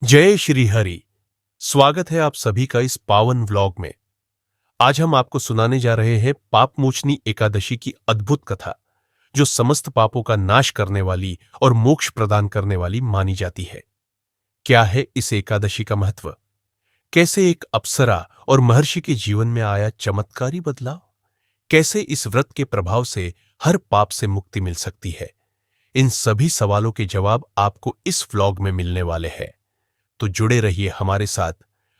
जय श्री हरि। स्वागत है आप सभी का इस पावन व्लॉग में। आज हम आपको सुनाने जा रहे हैं पापमोचनी एकादशी की अद्भुत कथा, जो समस्त पापों का नाश करने वाली और मोक्ष प्रदान करने वाली मानी जाती है। क्या है इस एकादशी का महत्व? कैसे एक अप्सरा और महर्षि के जीवन में आया चमत्कारी बदलाव? कैसे इस व्रत के प्रभाव से हर पाप से मुक्ति मिल सकती है? इन सभी सवालों के जवाब आपको इस व्लॉग में मिलने वाले हैं। तो जुड़े रहिए हमारे साथ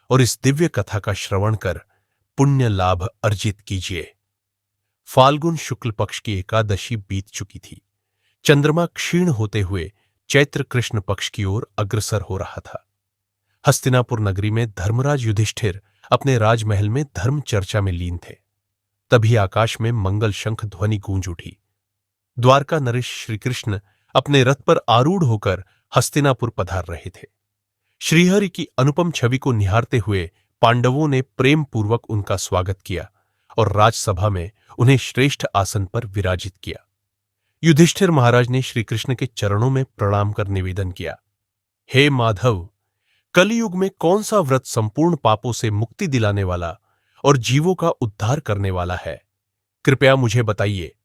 और इस दिव्य कथा का श्रवण कर पुण्य लाभ अर्जित कीजिए। फाल्गुन शुक्ल पक्ष की एकादशी बीत चुकी थी। चंद्रमा क्षीण होते हुए चैत्र कृष्ण पक्ष की ओर अग्रसर हो रहा था। हस्तिनापुर नगरी में धर्मराज युधिष्ठिर अपने राजमहल में धर्म चर्चा में लीन थे। तभी आकाश में मंगल शंख ध्वनि गूंज उठी। द्वारका नरेश श्रीकृष्ण अपने रथ पर आरूढ़ होकर हस्तिनापुर पधार रहे थे। श्रीहरि की अनुपम छवि को निहारते हुए पांडवों ने प्रेम पूर्वक उनका स्वागत किया और राजसभा में उन्हें श्रेष्ठ आसन पर विराजित किया। युधिष्ठिर महाराज ने श्रीकृष्ण के चरणों में प्रणाम कर निवेदन किया, हे माधव, कलियुग में कौन सा व्रत संपूर्ण पापों से मुक्ति दिलाने वाला और जीवों का उद्धार करने वाला है? कृपया मुझे बताइए।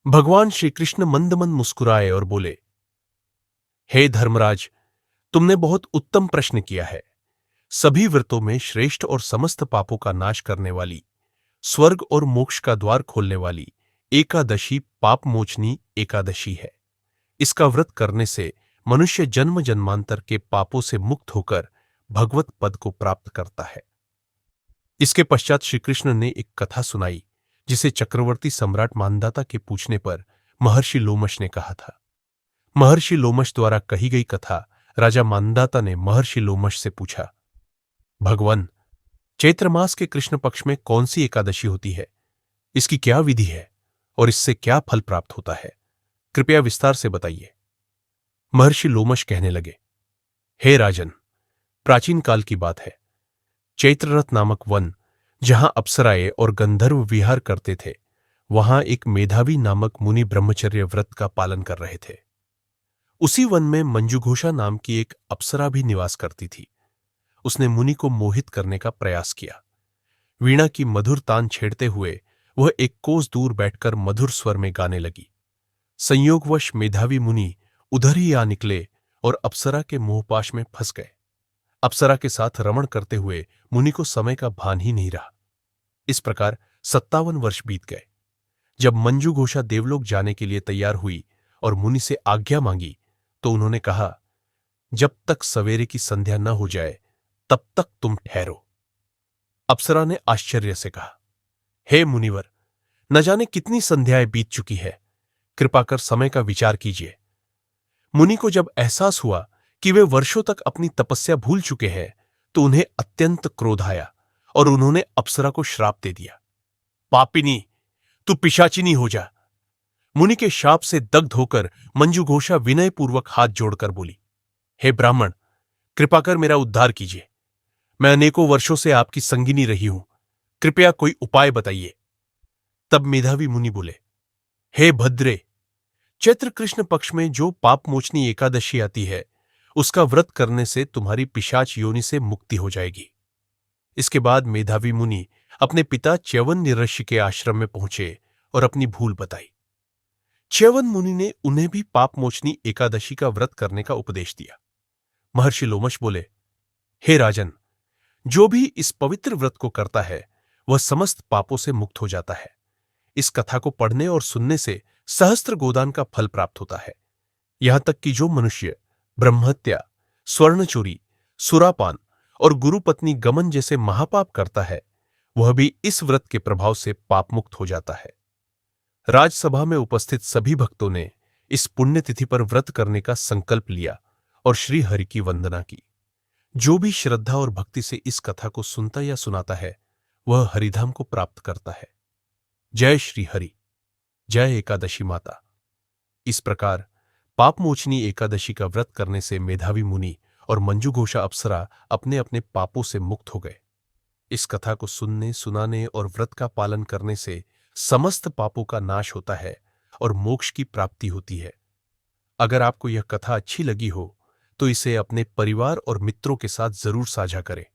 भगवान श्रीकृष्ण मंद मंद मुस्कुराए और बोले, हे धर्मराज, तुमने बहुत उत्तम प्रश्न किया है। सभी व्रतों में श्रेष्ठ और समस्त पापों का नाश करने वाली, स्वर्ग और मोक्ष का द्वार खोलने वाली एकादशी पापमोचनी एकादशी है। इसका व्रत करने से मनुष्य जन्म जन्मांतर के पापों से मुक्त होकर भगवत पद को प्राप्त करता है। इसके पश्चात श्रीकृष्ण ने एक कथा सुनाई, जिसे चक्रवर्ती सम्राट मानदाता के पूछने पर महर्षि लोमश ने कहा था। महर्षि लोमश द्वारा कही गई कथा राजा मानदाता ने महर्षि लोमश से पूछा, भगवान, चैत्र मास के कृष्ण पक्ष में कौन सी एकादशी होती है? इसकी क्या विधि है और इससे क्या फल प्राप्त होता है? कृपया विस्तार से बताइए। महर्षि लोमश कहने लगे, हे राजन, प्राचीन काल की बात है। चैत्ररथ नामक वन, जहां अप्सराएं और गंधर्व विहार करते थे, वहां एक मेधावी नामक मुनि ब्रह्मचर्य व्रत का पालन कर रहे थे। उसी वन में मंजुघोषा नाम की एक अप्सरा भी निवास करती थी। उसने मुनि को मोहित करने का प्रयास किया। वीणा की मधुर तान छेड़ते हुए वह एक कोस दूर बैठकर मधुर स्वर में गाने लगी। संयोगवश मेधावी मुनि उधर ही आ निकले और अप्सरा के मोहपाश में फंस गए। अप्सरा के साथ रमण करते हुए मुनि को समय का भान ही नहीं रहा। इस प्रकार 57 वर्ष बीत गए। जब मंजुघोषा देवलोक जाने के लिए तैयार हुई और मुनि से आज्ञा मांगी, तो उन्होंने कहा, जब तक सवेरे की संध्या न हो जाए तब तक तुम ठहरो। अप्सरा ने आश्चर्य से कहा, हे मुनिवर, न जाने कितनी संध्याएं बीत चुकी है, कृपा कर समय का विचार कीजिए। मुनि को जब एहसास हुआ कि वे वर्षों तक अपनी तपस्या भूल चुके हैं, तो उन्हें अत्यंत क्रोध आया और उन्होंने अप्सरा को श्राप दे दिया, पापिनी, तू पिशाचिनी हो जा। मुनि के शाप से दग्ध होकर मंजुघोषा विनयपूर्वक हाथ जोड़कर बोली, हे ब्राह्मण, कृपा कर मेरा उद्धार कीजिए। मैं अनेकों वर्षों से आपकी संगिनी रही हूं, कृपया कोई उपाय बताइए। तब मेधावी मुनि बोले, हे भद्रे, चैत्र कृष्ण पक्ष में जो पापमोचनी एकादशी आती है, उसका व्रत करने से तुम्हारी पिशाच योनि से मुक्ति हो जाएगी। इसके बाद मेधावी मुनि अपने पिता च्यवन ऋषि के आश्रम में पहुंचे और अपनी भूल बताई। च्यवन मुनि ने उन्हें भी पापमोचनी एकादशी का व्रत करने का उपदेश दिया। महर्षि लोमश बोले, हे राजन, जो भी इस पवित्र व्रत को करता है, वह समस्त पापों से मुक्त हो जाता है। इस कथा को पढ़ने और सुनने से सहस्त्र गोदान का फल प्राप्त होता है। यहां तक कि जो मनुष्य ब्रह्महत्या, स्वर्ण चोरी, सुरापान और गुरुपत्नी गमन जैसे महापाप करता है, वह भी इस व्रत के प्रभाव से पापमुक्त हो जाता है। राजसभा में उपस्थित सभी भक्तों ने इस पुण्यतिथि पर व्रत करने का संकल्प लिया और श्री हरि की वंदना की। जो भी श्रद्धा और भक्ति से इस कथा को सुनता या सुनाता है, वह हरिधाम को प्राप्त करता है। जय श्री हरि, जय एकादशी माता। इस प्रकार पापमोचनी एकादशी का व्रत करने से मेधावी मुनि और मंजुघोषा अप्सरा अपने अपने पापों से मुक्त हो गए। इस कथा को सुनने, सुनाने और व्रत का पालन करने से समस्त पापों का नाश होता है और मोक्ष की प्राप्ति होती है। अगर आपको यह कथा अच्छी लगी हो तो इसे अपने परिवार और मित्रों के साथ जरूर साझा करें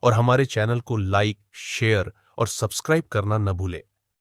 और हमारे चैनल को लाइक, शेयर और सब्सक्राइब करना न भूलें।